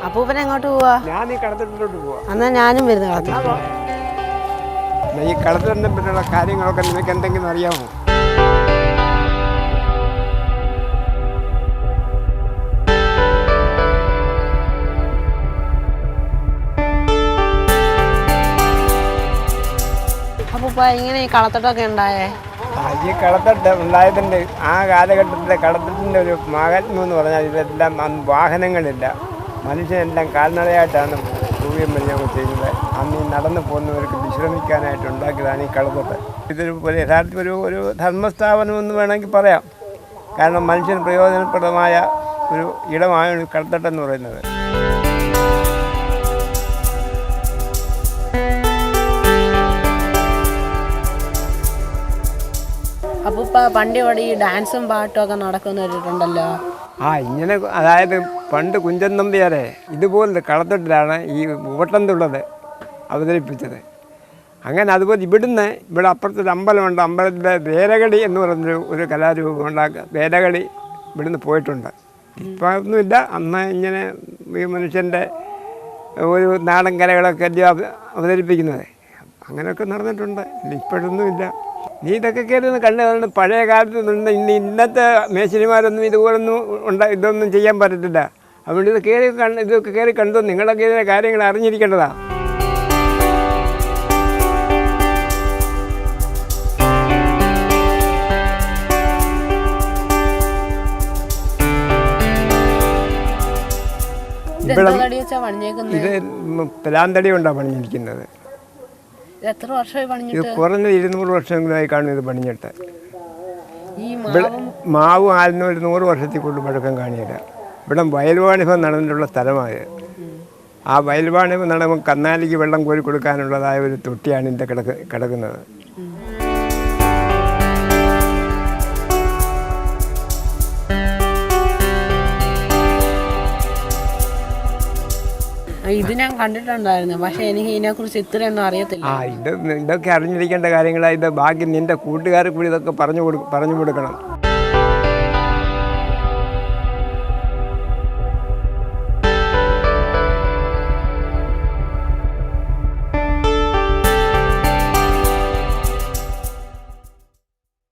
അപ്പൂപ്പൻ എങ്ങോട്ട് പോവാ? ഞാൻ ഈ കളത്തിലോട്ട് പോവാ. എന്നാ ഞാനും വരുന്ന കളത്തിൽ. ഈ കളത്തിനെ പറ്റിയുള്ള കാര്യങ്ങളൊക്കെ നിനക്ക് എന്തെങ്കിലും അറിയാമോ? അപ്പൂപ്പ ഇങ്ങനെ ഈ കളത്തട്ടൊക്കെ ഉണ്ടായേ? ഈ കളത്തട്ട് ഉണ്ടായതിൻ്റെ ആ കാലഘട്ടത്തിലെ കളത്തട്ടിൻ്റെ ഒരു മഹാത്മ്യം എന്ന് പറഞ്ഞാൽ ഇതെല്ലാം വാഹനങ്ങളില്ല, മനുഷ്യനെല്ലാം കാൽനടയായിട്ടാണ് ഭൂമിയും ഞങ്ങൾ ചെയ്യുന്നത്. അന്ന് ഈ നടന്നു പോകുന്നവർക്ക് വിശ്രമിക്കാനായിട്ട് ഉണ്ടാക്കിയതാണ് ഈ കളത്തട്ട്. ഇതൊരു യഥാർത്ഥത്തിൽ ഒരു ധർമ്മസ്ഥാപനം എന്ന് വേണമെങ്കിൽ പറയാം. കാരണം മനുഷ്യന് പ്രയോജനപ്രദമായ ഒരു ഇടമാണ് കളത്തട്ടെന്ന് പറയുന്നത്. അപ്പൂപ്പ പണ്ട് ഇവിടെ ഈ ഡാൻസും പാട്ടും ഒക്കെ നടക്കുന്ന കേട്ടിട്ടുണ്ടല്ലോ. ഇങ്ങനെ അതായത് പണ്ട് കുഞ്ചൻ നമ്പ്യാരെ ഇതുപോലത്തെ കളത്തട്ടിലാണ് ഈ ഓട്ടംതുള്ളത് അവതരിപ്പിച്ചത്. അങ്ങനെ അതുപോലെ ഇവിടെ അപ്പുറത്തൊരു അമ്പലമുണ്ട്. അമ്പലത്തിലെ വേലകളി എന്ന് പറഞ്ഞൊരു ഒരു കലാരൂപം ഉണ്ടാക്കുക. വേലകളി ഇവിടുന്ന് പോയിട്ടുണ്ട്. ഇപ്പം ഒന്നുമില്ല. അന്ന് ഇങ്ങനെ ഈ മനുഷ്യൻ്റെ ഒരു നാടൻ കലകളൊക്കെ അല്ലേ അവതരിപ്പിക്കുന്നത്. അങ്ങനെയൊക്കെ നടന്നിട്ടുണ്ട്. ഇപ്പോഴൊന്നുമില്ല. നീ ഇതൊക്കെ കയറി കണ്ടു. പഴയ കാലത്ത് നിന്ന് ഇന്നത്തെ മേശരിമാരൊന്നും ഇതുപോലൊന്നും ഇതൊന്നും ചെയ്യാൻ പറ്റത്തില്ല. അതുകൊണ്ട് ഇതൊക്കെ കയറി കണ്ടു. നിങ്ങളൊക്കെ ഇതിൻ്റെ കാര്യങ്ങൾ അറിഞ്ഞിരിക്കേണ്ടതാണ്. ഇത് പ്ലാന്തടി കൊണ്ടാണ് പണിഞ്ഞിരിക്കുന്നത്. എത്ര വർഷമായി പണിഞ്ഞിട്ട്? ഇത് കുറഞ്ഞ 200 വർഷങ്ങളായി കാണും ഇത് പണിഞ്ഞിട്ട്. മാവ് ആലിന് ഒരു 100 വർഷത്തിൽ കൊണ്ട് പഴക്കം കാണിയില്ല. ഇവിടെ വയൽവാണിഭം നടന്നിട്ടുള്ള സ്ഥലമാണ്. ആ വയൽവാണിഭം നടക്കുമ്പോൾ കന്നാലിക്ക് വെള്ളം കോരി കൊടുക്കാനുള്ളതായ ഒരു തൊട്ടിയാണ് ഇതിൻ്റെ കിടക്കുന്നത്. ഇത് ഞാൻ കണ്ടിട്ടുണ്ടായിരുന്നു, പക്ഷെ എനിക്ക് ഇതിനെക്കുറിച്ച് ഇത്രയൊന്നും അറിയത്തില്ല. ഇതൊക്കെ അറിഞ്ഞിരിക്കേണ്ട കാര്യങ്ങളാണ്. ഇത് ബാക്കി നിൻ്റെ കൂട്ടുകാർക്ക് കൂടി ഇതൊക്കെ പറഞ്ഞു കൊടുക്കണം.